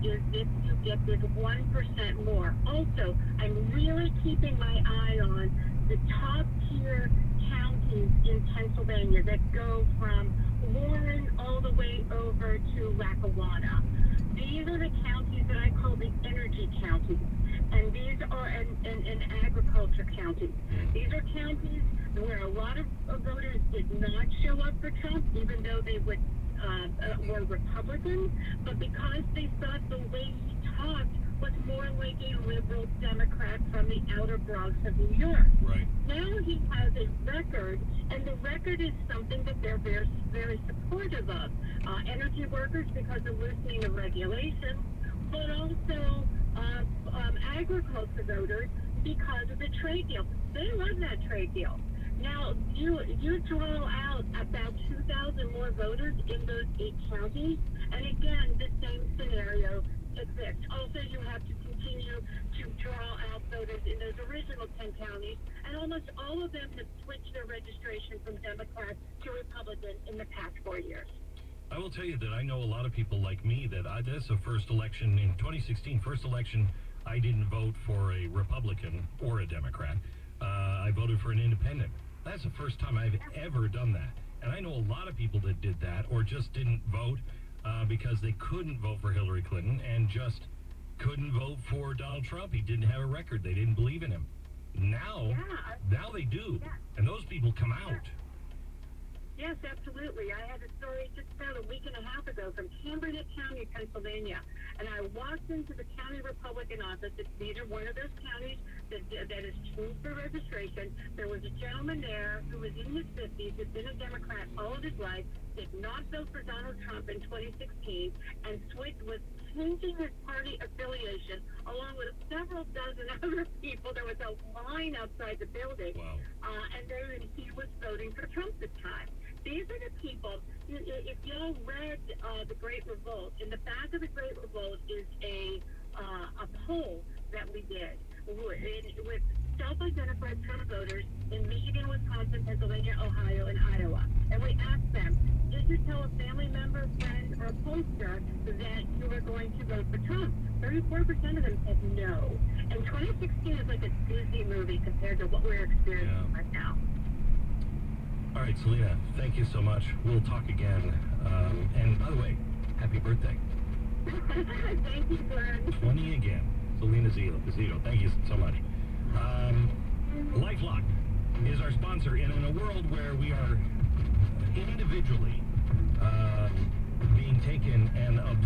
is if you get this 1% more. Also, I'm really keeping my eye on the top tier counties in Pennsylvania that go from Warren all the way over to Lackawanna. These are the counties that I call the energy counties, and these are and agriculture counties. These are counties where a lot of voters did not show up for Trump, even though they were Republican, but because they thought the way he talked was more like a liberal Democrat from the outer Bronx of New York. Right. Now he has a record, and the record is something that they're very, very supportive of. Energy workers because of loosening of regulations, but also agriculture voters because of the trade deal. They love that trade deal. Now, you draw out about 2,000 more voters in those 8 counties, and again, the same scenario exists. Also, you have to continue to draw out voters in those original 10 counties, and almost all of them have switched their registration from Democrat to Republican in the past 4 years. I will tell you that I know a lot of people like me that this is the first election in 2016, first election I didn't vote for a Republican or a Democrat. I voted for an independent. That's the first time I've ever done that. And I know a lot of people that did that or just didn't vote because they couldn't vote for Hillary Clinton and just couldn't vote for Donald Trump. He didn't have a record. They didn't believe in him. Now they do. And those people come out. Yes, absolutely. I had a story just about a week and a half ago from Cambridge County, Pennsylvania, and I walked into the county Republican office. These are one of those counties that is changed for registration. There was a gentleman there who was in his 50s, had been a Democrat all of his life, did not vote for Donald Trump in 2016, and was changing his party affiliation along with several dozen other people. There was a line outside the building, and he was voting for Trump this time. These are the people, if y'all read The Great Revolt, in the back of The Great Revolt is a poll that we did with self-identified Trump voters in Michigan, Wisconsin, Pennsylvania, Ohio, and Iowa. And we asked them, did you tell a family member, friend, or pollster that you were going to vote for Trump? 34% of them said no. And 2016 is like a Disney movie compared to what we're experiencing right now. All right, Selena, thank you so much. We'll talk again. And by the way, happy birthday. Thank you, Glenn. 20 again. Selena Zito, thank you so much. LifeLock is our sponsor, and in a world where we are individually being taken and absorbed